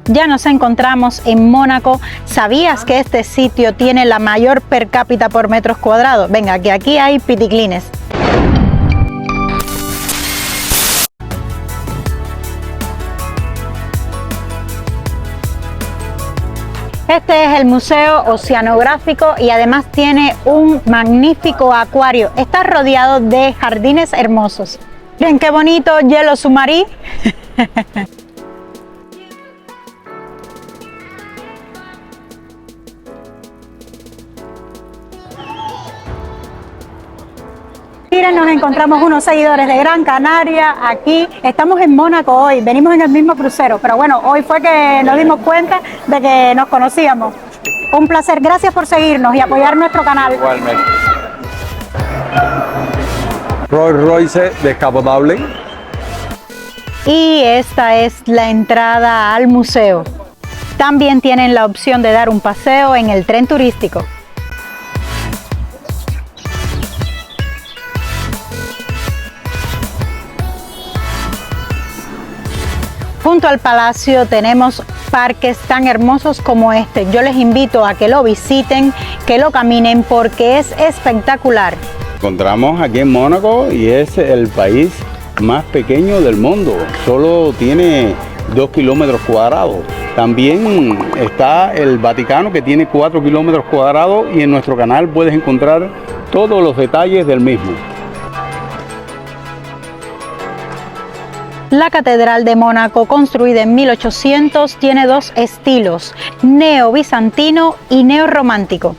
Ya nos encontramos en Mónaco. ¿Sabías que este sitio tiene la mayor per cápita por metros cuadrados? Venga, que aquí hay piticlines. Este es el Museo Oceanográfico y además tiene un magnífico acuario. Está rodeado de jardines hermosos. Miren qué bonito hielo submarino. Miren, nos encontramos unos seguidores de Gran Canaria aquí. Estamos en Mónaco hoy, venimos en el mismo crucero, pero bueno, hoy fue que nos dimos cuenta de que nos conocíamos. Un placer, gracias por seguirnos y apoyar nuestro canal. Igualmente. Rolls Royce descapotable. Y esta es la entrada al museo. También tienen la opción de dar un paseo en el tren turístico. Junto al palacio tenemos parques tan hermosos como este. Yo les invito a que lo visiten, que lo caminen porque es espectacular. Encontramos aquí en Mónaco y es el país más pequeño del mundo. Solo tiene 2 kilómetros cuadrados. También está el Vaticano que tiene 4 kilómetros cuadrados y en nuestro canal puedes encontrar todos los detalles del mismo. La Catedral de Mónaco, construida en 1800, tiene dos estilos, neo-bizantino y neo-romántico.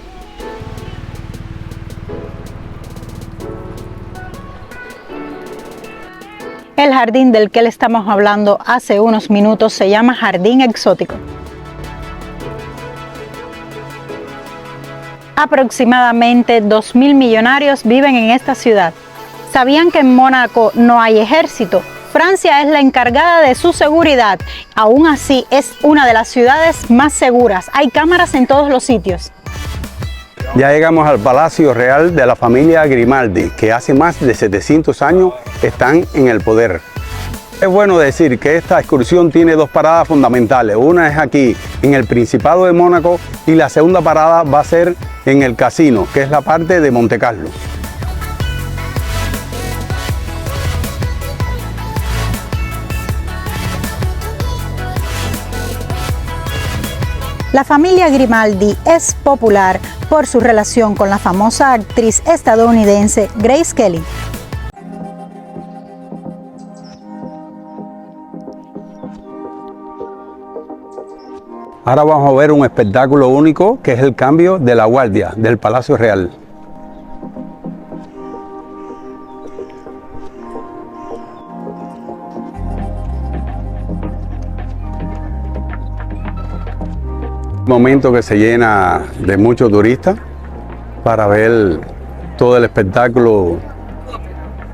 El jardín del que le estamos hablando hace unos minutos se llama Jardín Exótico. Aproximadamente 2.000 millonarios viven en esta ciudad. ¿Sabían que en Mónaco no hay ejército? Francia es la encargada de su seguridad. Aún así, es una de las ciudades más seguras. Hay cámaras en todos los sitios. Ya llegamos al Palacio Real de la familia Grimaldi, que hace más de 700 años están en el poder. Es bueno decir que esta excursión tiene dos paradas fundamentales. Una es aquí, en el Principado de Mónaco, y la segunda parada va a ser en el casino, que es la parte de Montecarlo. La familia Grimaldi es popular por su relación con la famosa actriz estadounidense Grace Kelly. Ahora vamos a ver un espectáculo único que es el cambio de la guardia del Palacio Real. Momento que se llena de muchos turistas para ver todo el espectáculo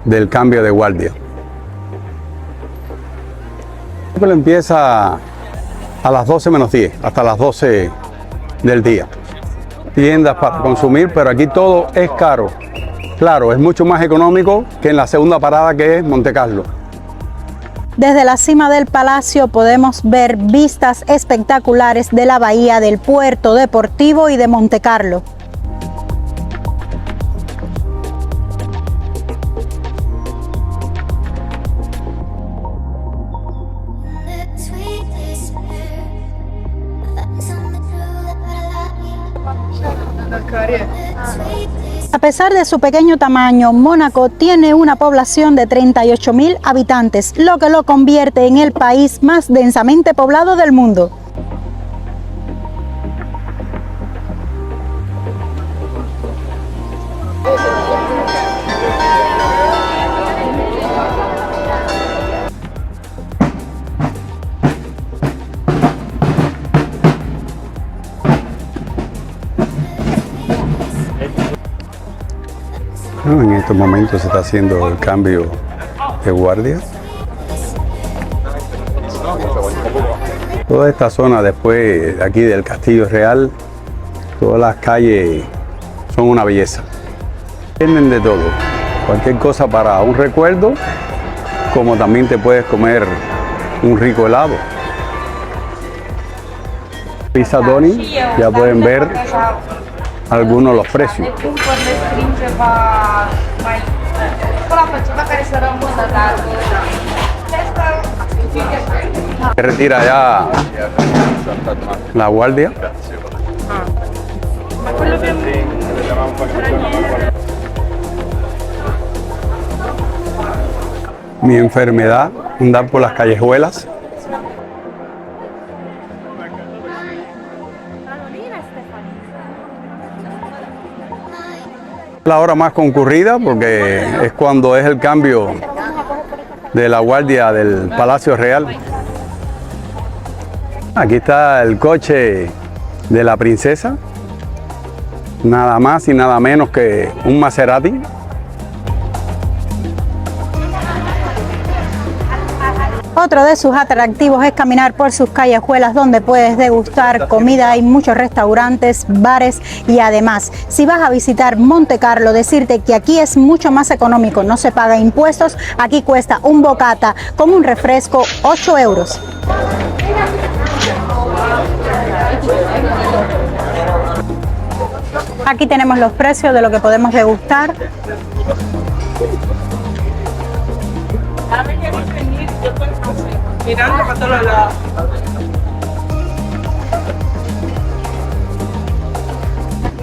del cambio de guardia. Empieza a las 12 menos 10 hasta las 12 del día. Tiendas para consumir, pero aquí todo es caro. Claro, es mucho más económico que en la segunda parada, que es Montecarlo. Desde la cima del palacio podemos ver vistas espectaculares de la bahía, del puerto deportivo y de Montecarlo. A pesar de su pequeño tamaño, Mónaco tiene una población de 38.000 habitantes, lo que lo convierte en el país más densamente poblado del mundo. En estos momentos se está haciendo el cambio de guardia. Toda esta zona después aquí del Castillo Real, todas las calles son una belleza. Tienen de todo, cualquier cosa para un recuerdo, como también te puedes comer un rico helado. Pizza Tony, ya pueden ver algunos de los precios. Se retira ya la guardia. Mi enfermedad, andar por las callejuelas. La hora más concurrida porque es cuando es el cambio de la guardia del Palacio Real. Aquí está el coche de la princesa, nada más y nada menos que un Maserati. Otro de sus atractivos es caminar por sus callejuelas donde puedes degustar comida. Hay muchos restaurantes, bares y además, si vas a visitar Monte Carlo, decirte que aquí es mucho más económico, no se paga impuestos. Aquí cuesta un bocata con un refresco 8 euros. Aquí tenemos los precios de lo que podemos degustar. Mirando para todos lados.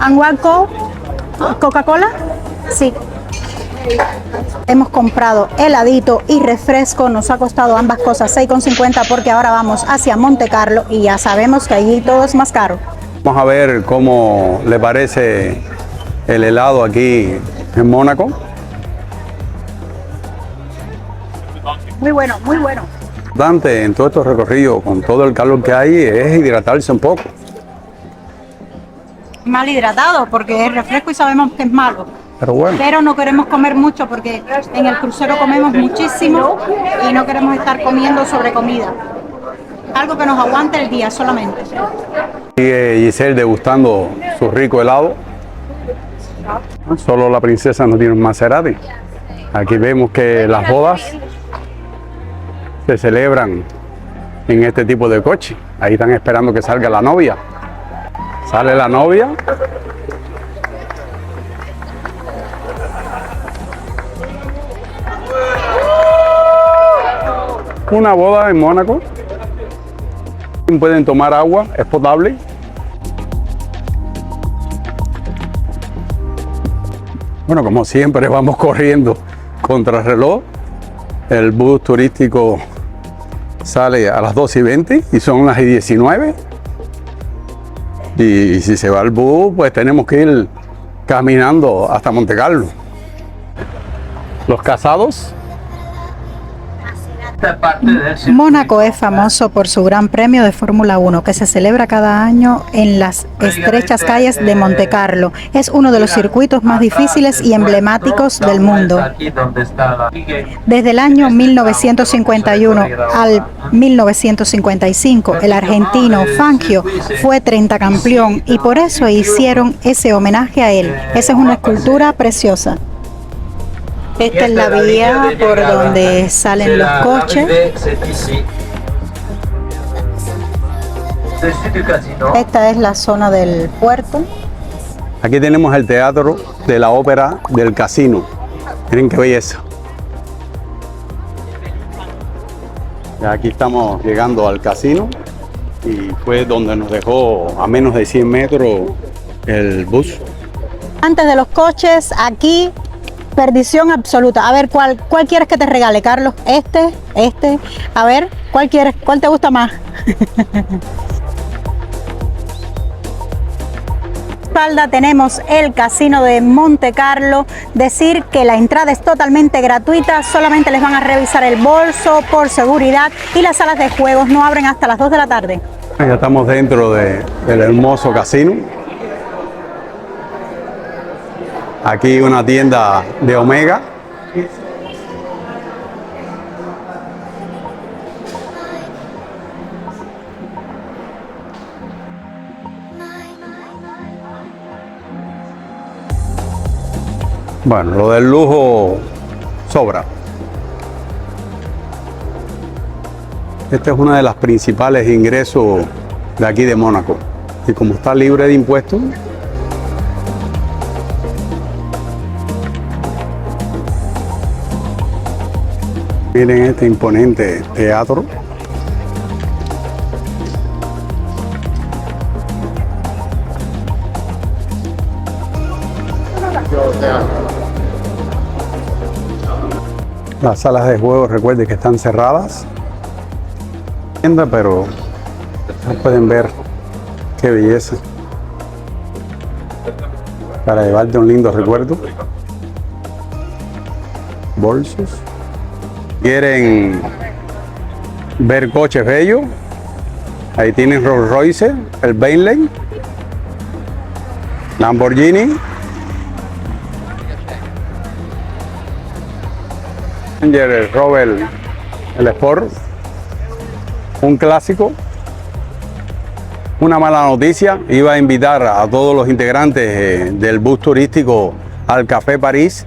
¿Anguaco? ¿Coca-Cola? Sí. Hemos comprado heladito y refresco, nos ha costado ambas cosas 6,50 porque ahora vamos hacia Monte Carlo y ya sabemos que allí todo es más caro. Vamos a ver cómo le parece el helado aquí en Mónaco. Muy bueno, muy bueno. Importante en todos estos recorridos, con todo el calor que hay, es hidratarse un poco. Mal hidratado porque es refresco y sabemos que es malo. Pero bueno, Pero no queremos comer mucho porque en el crucero comemos muchísimo y no queremos estar comiendo sobre comida. Algo que nos aguante el día solamente. sigue Giselle degustando su rico helado. Solo la princesa no tiene un Maserati. Aquí vemos que las bodas se celebran en este tipo de coche. Ahí están esperando que salga la novia. Sale la novia. Una boda en Mónaco. Pueden tomar agua, es potable. Bueno, como siempre vamos corriendo contra reloj. El bus turístico sale a las 2:20 y son las 19. Y si se va el bus, pues tenemos que ir caminando hasta Monte Carlo. Los casados. Mónaco es famoso por su Gran Premio de Fórmula 1 que se celebra cada año en las estrechas calles de Monte Carlo. Es uno de los circuitos más difíciles y emblemáticos del mundo. Desde el año 1951 al 1955, el argentino Fangio fue 30 campeón y por eso hicieron ese homenaje a él. Esa es una escultura preciosa. Esta es la vía por donde salen los coches. Esta es la zona del puerto. Aquí tenemos el teatro de la ópera del casino. Miren qué belleza. Ya aquí estamos llegando al casino y fue donde nos dejó a menos de 100 metros el bus. Antes de los coches, aquí perdición absoluta. A ver, ¿cuál quieres que te regale, Carlos? Este. A ver, ¿cuál quieres? ¿Cuál te gusta más? Espalda tenemos el casino de Monte Carlo. Decir que la entrada es totalmente gratuita, solamente les van a revisar el bolso por seguridad y las salas de juegos no abren hasta las 2 de la tarde. Ya estamos dentro del hermoso casino. Aquí una tienda de Omega. Bueno, lo del lujo sobra. Este es uno de los principales ingresos de aquí de Mónaco. Y como está libre de impuestos, miren este imponente teatro. Las salas de juego, recuerden que están cerradas, pero pueden ver qué belleza para llevarte un lindo recuerdo. Bolsos. ¿Quieren ver coches bellos? Ahí tienen Rolls Royce, el Bentley, Lamborghini, el Rover, el Sport, un clásico. Una mala noticia, iba a invitar a todos los integrantes del bus turístico al Café París,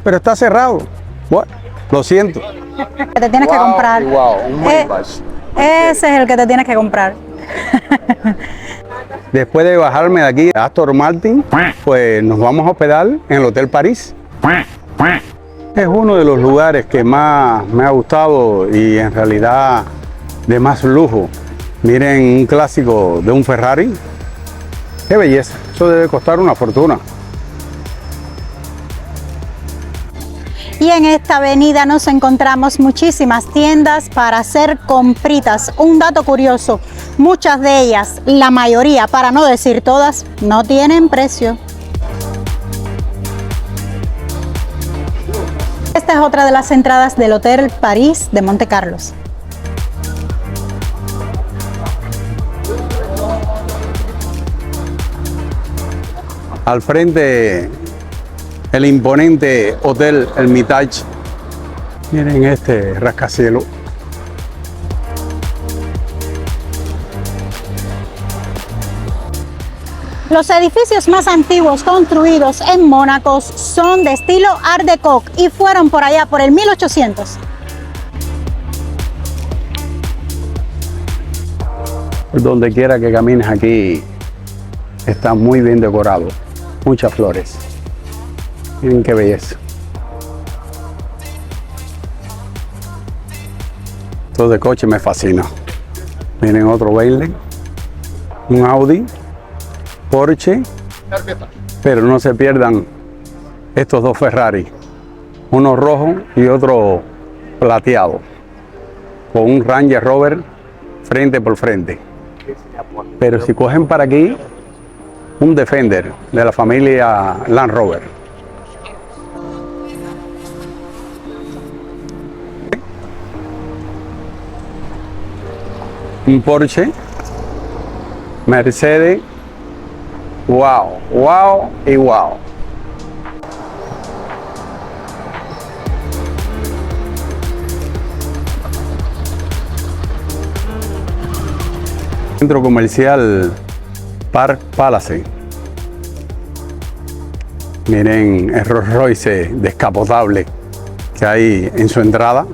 pero está cerrado. Bueno, lo siento. Que te tienes que comprar. Ese es el que te tienes que comprar. Después de bajarme de aquí a Aston Martin, pues nos vamos a hospedar en el Hotel París. Es uno de los lugares que más me ha gustado y en realidad de más lujo. Miren, un clásico de un Ferrari. ¡Qué belleza! Eso debe costar una fortuna. Y en esta avenida nos encontramos muchísimas tiendas para hacer compritas. Un dato curioso, muchas de ellas, la mayoría, para no decir todas, no tienen precio. Esta es otra de las entradas del Hotel París de Monte Carlos. Al frente, el imponente Hotel Hermitage. Miren este rascacielos. Los edificios más antiguos construidos en Mónaco son de estilo Art Deco y fueron por allá por el 1800. Donde quiera que camines aquí está muy bien decorado. Muchas flores. Miren qué belleza. Esto de coche me fascina. Miren otro Bentley, un Audi, Porsche, pero no se pierdan estos dos Ferrari, uno rojo y otro plateado, con un Range Rover frente por frente. Pero si cogen para aquí, un Defender de la familia Land Rover. Un Porsche, Mercedes, wow, wow y wow. Centro comercial Park Palace. Miren el Rolls Royce descapotable que hay en su entrada.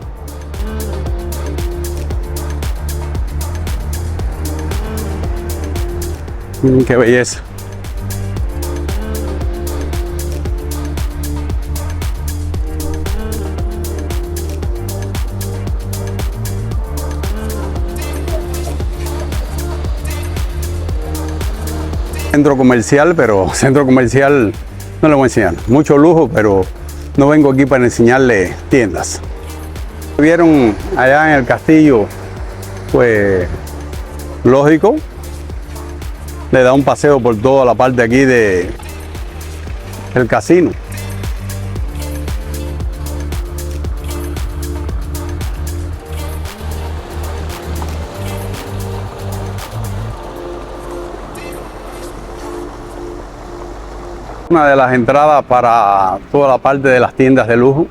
Miren qué belleza. Centro comercial, pero centro comercial no le voy a enseñar. Mucho lujo, pero no vengo aquí para enseñarle tiendas. Vieron allá en el castillo, pues lógico, le da un paseo por toda la parte aquí del casino. Una de las entradas para toda la parte de las tiendas de lujo.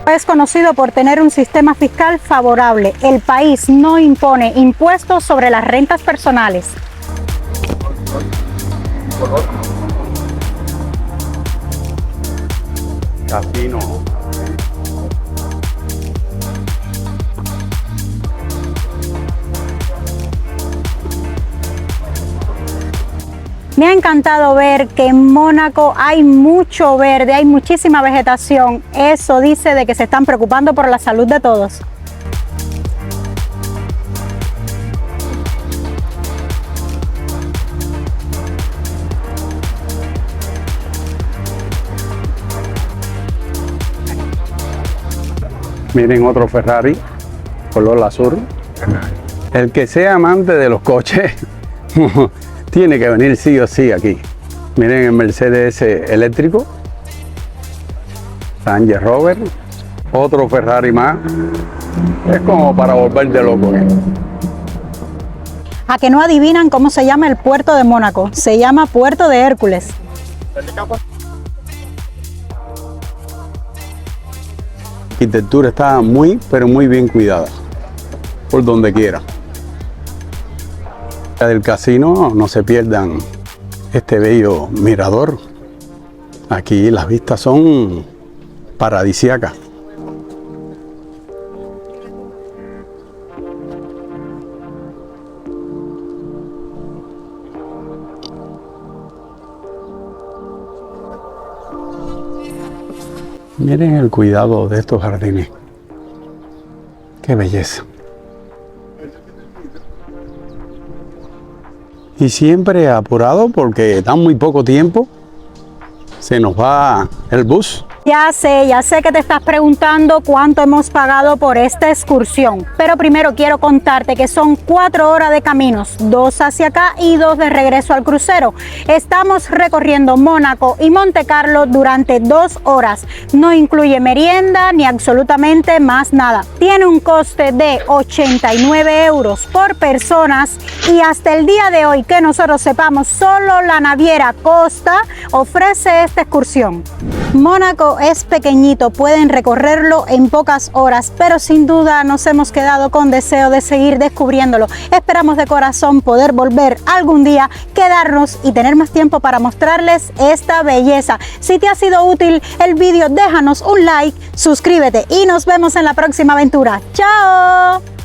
Es conocido por tener un sistema fiscal favorable. El país no impone impuestos sobre las rentas personales. Casino. Me ha encantado ver que en Mónaco hay mucho verde, hay muchísima vegetación. Eso dice de que se están preocupando por la salud de todos. Miren otro Ferrari, color azul. El que sea amante de los coches tiene que venir sí o sí aquí. Miren el Mercedes eléctrico, Range Rover, otro Ferrari más. Es como para volverte loco. ¿A que no adivinan cómo se llama el puerto de Mónaco? Se llama Puerto de Hércules. La arquitectura está muy, pero muy bien cuidada, por donde quiera. Del casino no se pierdan este bello mirador. Aquí las vistas son paradisíacas. Miren el cuidado de estos jardines. Qué belleza. Y siempre apurado porque da muy poco tiempo. Se nos va el bus. Ya sé que te estás preguntando cuánto hemos pagado por esta excursión, pero primero quiero contarte que son 4 horas de caminos, 2 hacia acá y 2 de regreso al crucero. Estamos recorriendo Mónaco y Monte Carlo durante 2 horas. No incluye merienda ni absolutamente más nada. Tiene un coste de 89 euros por personas y hasta el día de hoy que nosotros sepamos, solo la naviera Costa ofrece esta excursión. Mónaco es pequeñito, pueden recorrerlo en pocas horas, pero sin duda nos hemos quedado con deseo de seguir descubriéndolo. Esperamos de corazón poder volver algún día, quedarnos y tener más tiempo para mostrarles esta belleza. Si te ha sido útil el vídeo, déjanos un like, suscríbete y nos vemos en la próxima aventura. ¡Chao!